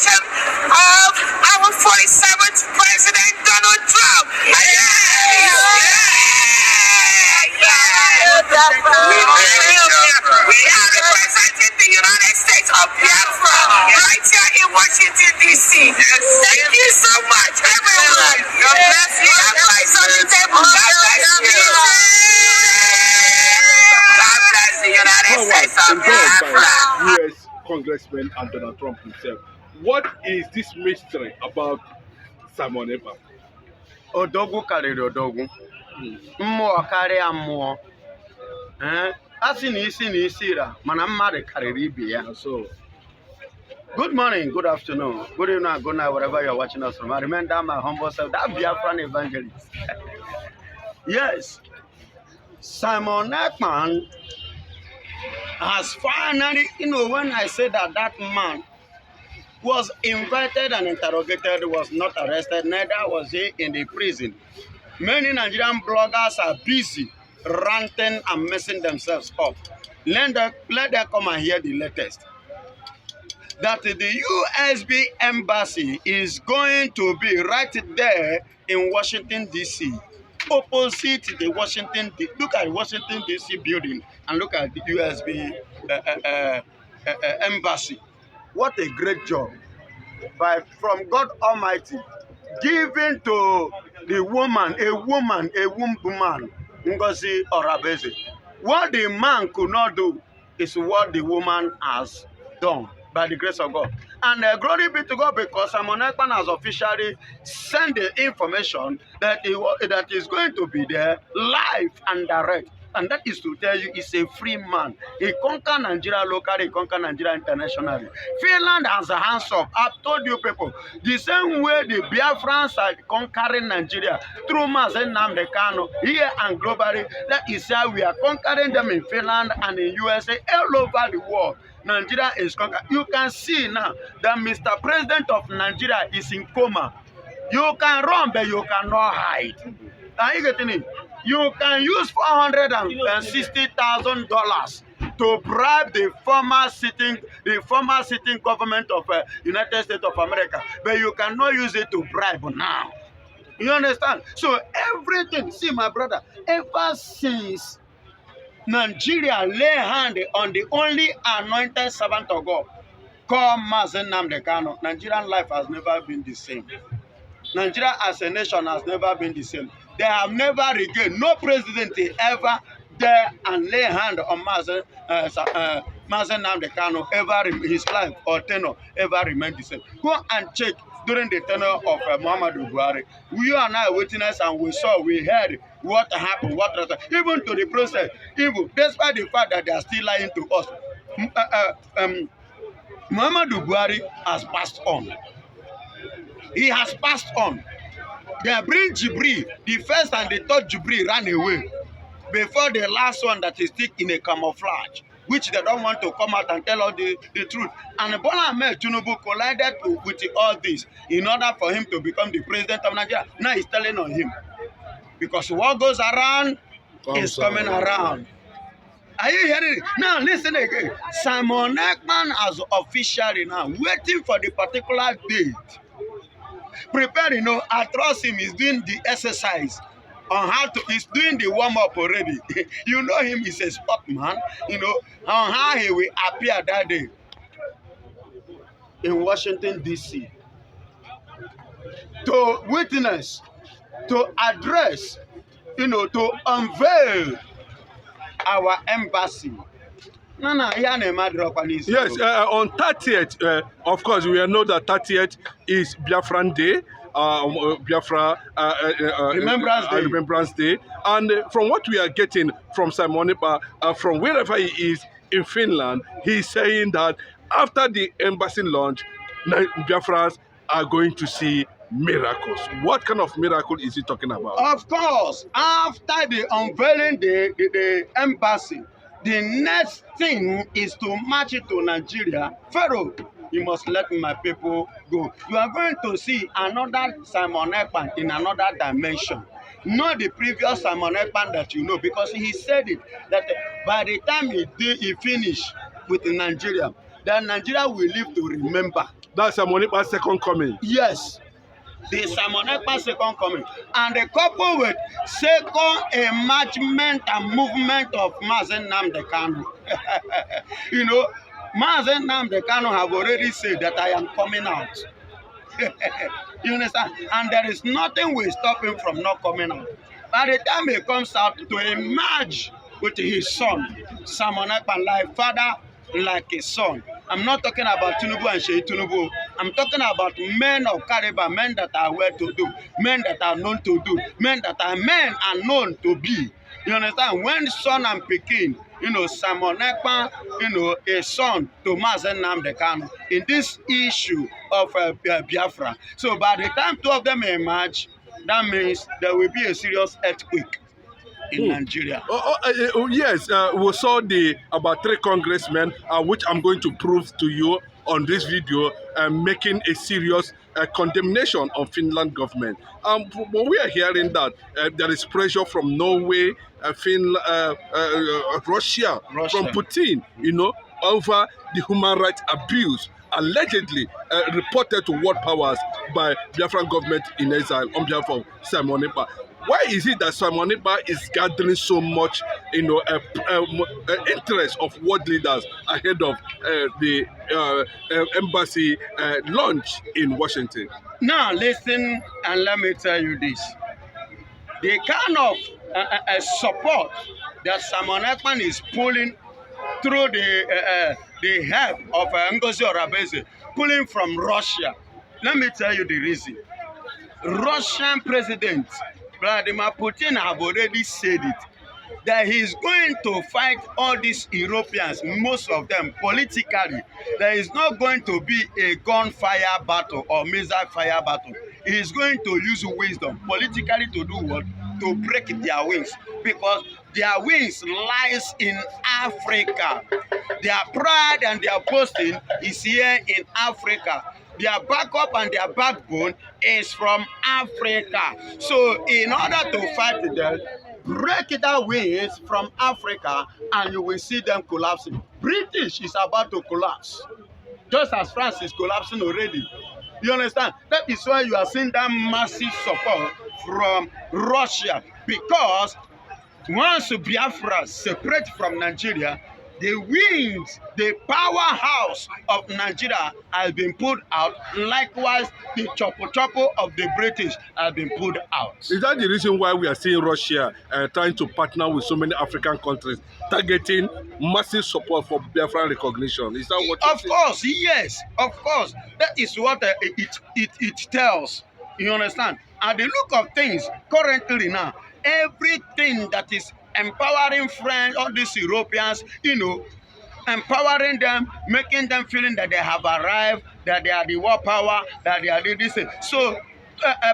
inauguration of our 47th President Donald Trump. We are representing the United States of Biafra right here in Washington, D.C. Thank you so much, everyone. God bless you. God bless you. God bless the United States of Biafra. U.S. Congressman and Donald Trump himself. What is this mystery about Simon Ekpa? Odogwu karịrị odogwu, mmụọ karịa mmụọ. A sị na isi ra, mana mmadụ karịrị ibe ya. So, good morning, good afternoon, good evening, and good night, wherever you're watching us from. I remember my humble self, that Biafran evangelist. Yes, Simon Ekpa has finally, when I say that man was invited and interrogated, was not arrested, neither was he in the prison. Many Nigerian bloggers are busy ranting and messing themselves up. Let them come and hear the latest. That the USB embassy is going to be right there in Washington, D.C. opposite the look at Washington, D.C. building and look at the USB embassy. What a great job from God Almighty, given to the woman, a woman, Ngozi Orabueze. What the man could not do is what the woman has done by the grace of God. And glory be to God, because Simon Ekpa has officially sent the information that that is going to be there live and direct. And that is to tell you, he's a free man. He conquered Nigeria locally, he conquered Nigeria internationally. Finland has a hands up. I've told you people, the same way the Biafrans are conquering Nigeria through Mazen Namdekano, here and globally, that is how we are conquering them in Finland and in USA, all over the world. Nigeria is conquered. You can see now that Mr. President of Nigeria is in coma. You can run, but you cannot hide. Are you getting it? You can use $460,000 to bribe the former sitting government of United States of America, but you cannot use it to bribe now. You understand? So everything, see my brother, ever since Nigeria lay hand on the only anointed servant of God, called Mazen Namdekano, Nigerian life has never been the same. Nigeria as a nation has never been the same. They have never regained, no president ever dare and lay hand on Mazen Namdekano ever, his life or tenure ever remained the same. Go and check during the tenure of Muhammadu Buhari. We and I witnessed and we saw, we heard what happened, even to the process, even despite the fact that they are still lying to us. Muhammadu Buhari has passed on. He has passed on. They bring Jibril, the first and the third Jibril ran away before the last one that is still in a camouflage, which they don't want to come out and tell us the truth. And Bola Ahmed Tinubu collided with all this in order for him to become the president of Nigeria. Now he's telling on him. Because what goes around is coming around. Are you hearing it? Now listen again. Simon Ekpa has officially now waiting for the particular date. Prepare, I trust him. He's doing the exercise on how to, he's doing the warm-up already. You know him, he's a sportman, on how he will appear that day in Washington, D.C. to witness, to address, to unveil our embassy. Yes, on 30th, of course, we know that 30th is Biafran Day, Biafra Remembrance Day. And from what we are getting from Simon Ekpa, from wherever he is in Finland, he's saying that after the embassy launch, Biafrans are going to see miracles. What kind of miracle is he talking about? Of course, after the unveiling the embassy, the next thing is to march it to Nigeria. Pharaoh, you must let my people go. You are going to see another Simon Ekpa in another dimension. Not the previous Simon Ekpa that you know, because he said it, that by the time he finish with Nigeria, that Nigeria will live to remember That's Simon Ekpa's second coming. Yes. The Simon Ekpa second coming. And the couple with second emergement and movement of Mazen Nnamdi Kanu. You know, Mazen Nnamdi Kanu have already said that I am coming out. You understand? And there is nothing will stop him from not coming out. By the time he comes out to emerge with his son, Simon Ekpa, like father, like a son. I'm not talking about Tinubu and Sheyi Tinubu. I'm talking about men of caliber, men that are well to do, men that are known to do, men that are men and known to be. You understand? When son and Pekin, you know, Simon Ekpa, you know, a son to Mazen Nnamdi Kanu in this issue of Biafra. So by the time two of them emerge, that means there will be a serious earthquake in Nigeria. Yes, we saw about 3 congressmen, which I'm going to prove to you on this video, making a serious condemnation on Finland government. But we are hearing that there is pressure from Norway, Russia, from Putin, you know, over the human rights abuse allegedly reported to world powers by Biafran government in exile on behalf of Simon Ekpa. Why is it that Simon Ekpa is gathering so much, you know, interest of world leaders ahead of the embassy launch in Washington? Now listen and let me tell you this. The kind of support that Simon Ekpa is pulling through the help of Ngozi Orabueze, pulling from Russia. Let me tell you the reason. Russian President Vladimir Putin have already said it, that he is going to fight all these Europeans, most of them politically. There is not going to be a gunfire battle or missile fire battle. He is going to use wisdom politically to do what? To break their wings, because their wings lies in Africa. Their pride and their boasting is here in Africa. Their backup and their backbone is from Africa. So in order to fight them, break their wings from Africa and you will see them collapsing. British is about to collapse, just as France is collapsing already. You understand? That is why you are seeing that massive support from Russia, because once Biafra separate from Nigeria, the wings, the powerhouse of Nigeria has been put out. Likewise, the chopo of the British has been put out. Is that the reason why we are seeing Russia trying to partner with so many African countries, targeting massive support for Biafran recognition? Is that what you're saying? Of course, yes, of course. That is what it tells. You understand? At the look of things currently now, everything that is empowering friends, all these Europeans, you know, empowering them, making them feeling that they have arrived, that they are the world power, that they are this thing. So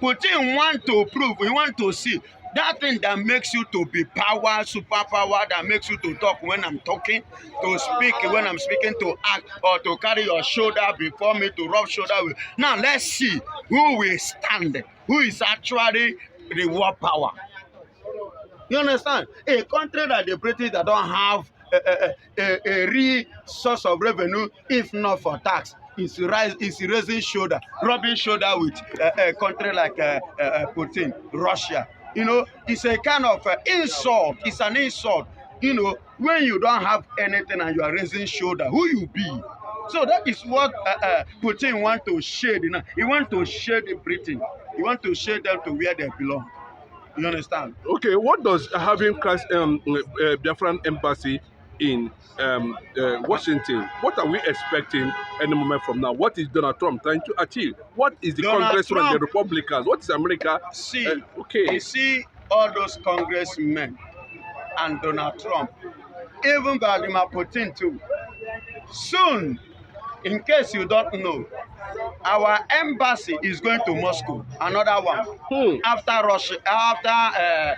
Putin want to prove, we want to see that thing that makes you to be power, superpower, that makes you to talk when I'm talking, to speak when I'm speaking, to act, or to carry your shoulder before me, to rub shoulder with. Now let's see who will stand, who is actually the world power. You understand? A country like the British that don't have a real source of revenue, if not for tax, is raising shoulder, rubbing shoulder with a country like Putin, Russia. You know, it's a kind of insult. It's an insult. You know, when you don't have anything and you are raising shoulder, who you be? So that is what Putin want to shade. You know? He want to shade Britain. He want to shade them to where they belong. You understand? Okay, what does having Biafran embassy in Washington, what are we expecting any moment from now? What is Donald Trump trying to achieve? What is the congressman, the Republicans? What is America? See, okay. You see all those congressmen and Donald Trump, even Vladimir Putin too. Soon, in case you don't know, our embassy is going to Moscow. Another one. After Russia, after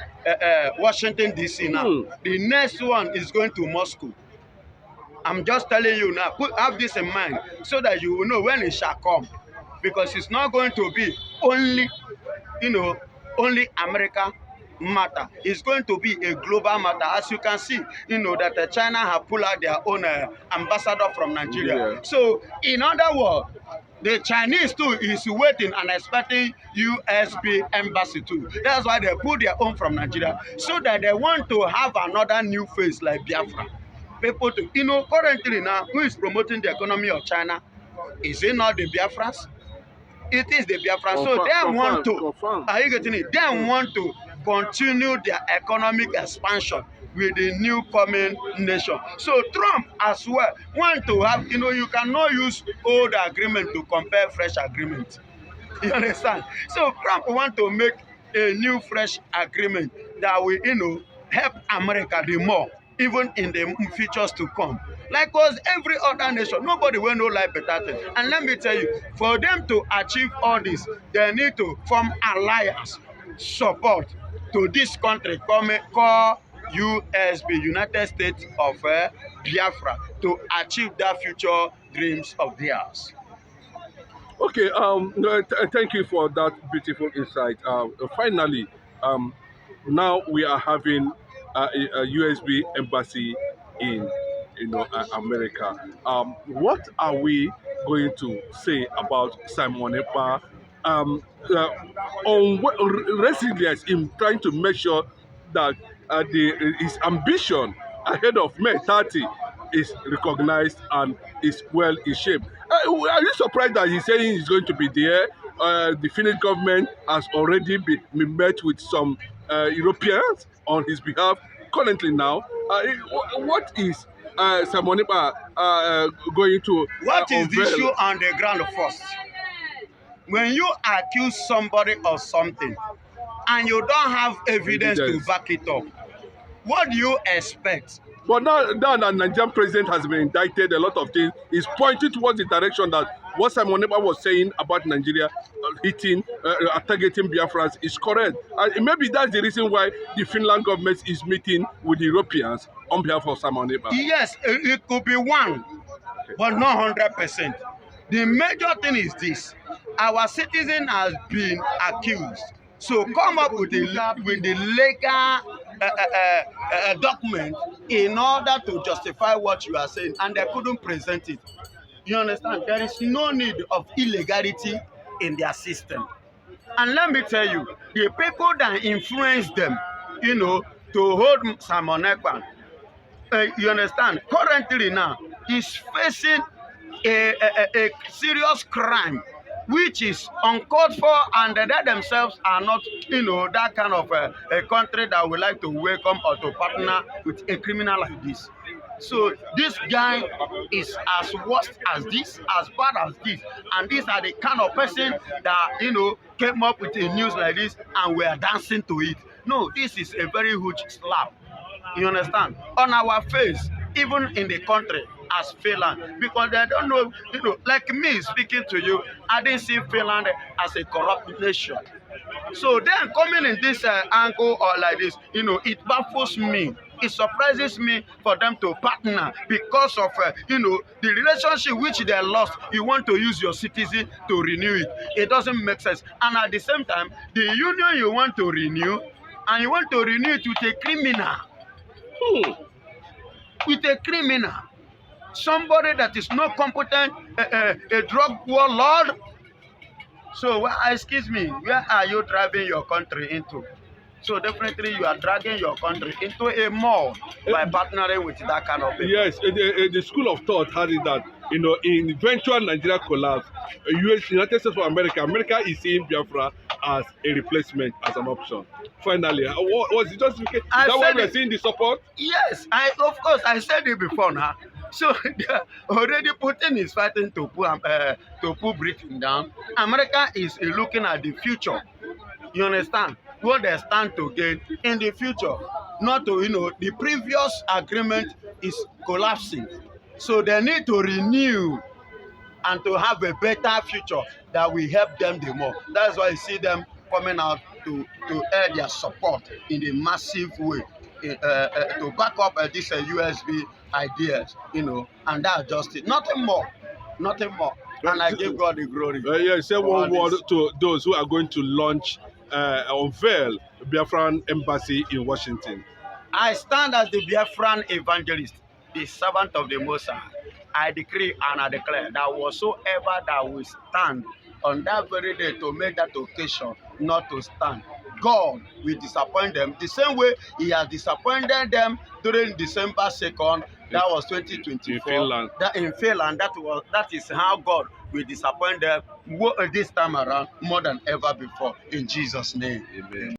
Washington DC now, the next one is going to Moscow. I'm just telling you now. Have this in mind so that you will know when it shall come, because it's not going to be only, you know, only America matter. It's going to be a global matter. As you can see, that China have pulled out their own ambassador from Nigeria. Yeah. So, in other words, the Chinese too is waiting and expecting USB embassy too. That's why they put their own from Nigeria, so that they want to have another new face like Biafra. People to, currently now, who is promoting the economy of China? Is it not the Biafrans? It is the Biafrans. So they want to, are you getting it? They want to continue their economic expansion with the new coming nation. So Trump as well want to have, you cannot use old agreement to compare fresh agreement. You understand? So Trump want to make a new fresh agreement that will, help America the more, even in the futures to come. Likewise, every other nation, nobody will know like better thing. And let me tell you, for them to achieve all this, they need to form alliance, support to this country called USB, United States of Biafra, to achieve that future dreams of theirs. Okay, thank you for that beautiful insight. Finally, now we are having a USB embassy in America. What are we going to say about Simon Ekpa on resilience in trying to make sure that his ambition ahead of May 30 is recognized and is well in shape? Are you surprised that he's saying he's going to be there? The Finnish government has already been met with some Europeans on his behalf currently now. What is Simon Ekpa going to What is the unveil? issue on the ground first? When you accuse somebody of something and you don't have evidence to back it up, what do you expect? But now that Nigerian president has been indicted, a lot of things is pointing towards the direction that what Simon Ekpa was saying about Nigeria targeting Biafrans is correct. And maybe that's the reason why the Finland government is meeting with the Europeans on behalf of Simon Ekpa. Yes, it could be one, but not 100%. The major thing is this: our citizen has been accused. So come up with the legal document in order to justify what you are saying, and they couldn't present it. You understand? There is no need of illegality in their system. And let me tell you, the people that influence them, to hold Simon Ekpa, you understand, currently now, is facing a serious crime, which is uncalled for, and they themselves are not, that kind of a country that would like to welcome or to partner with a criminal like this. So this guy is as worst as this, as bad as this, and these are the kind of person that came up with a news like this and were dancing to it. No, this is a very huge slap. You understand? On our face, even in the country as Finland, because they don't know, like me speaking to you, I didn't see Finland as a corrupt nation. So then coming in this angle or like this, it baffles me. It surprises me for them to partner because of, the relationship which they lost. You want to use your citizen to renew it. It doesn't make sense. And at the same time, the union you want to renew, and you want to renew it with a criminal. With a criminal. Somebody that is not competent, a drug warlord. So, excuse me, where are you driving your country into? So definitely you are dragging your country into a mall by partnering with that kind of people. Yes, the school of thought had it that, in eventual Nigeria collapse, United States of America is seeing Biafra as a replacement, as an option. Finally, was it just because that why we're seeing the support? Yes, of course, I said it before now. So already Putin is fighting to put Britain down. America is looking at the future. You understand? What they stand to gain in the future. Not to, the previous agreement is collapsing. So they need to renew and to have a better future that will help them the more. That's why you see them coming out to air their support in a massive way to back up these USB ideas, and that's just it. Nothing more. Nothing more. And I give God the glory. Say one word to those who are going to launch unveil Biafran embassy in Washington. I stand as the Biafran evangelist, the servant of the Most High. I decree and I declare that whatsoever that will stand on that very day to make that occasion not to stand, God will disappoint them the same way He has disappointed them during December 2nd. That was 2024. In Finland. That is how God will disappoint them this time around more than ever before. In Jesus' name. Amen.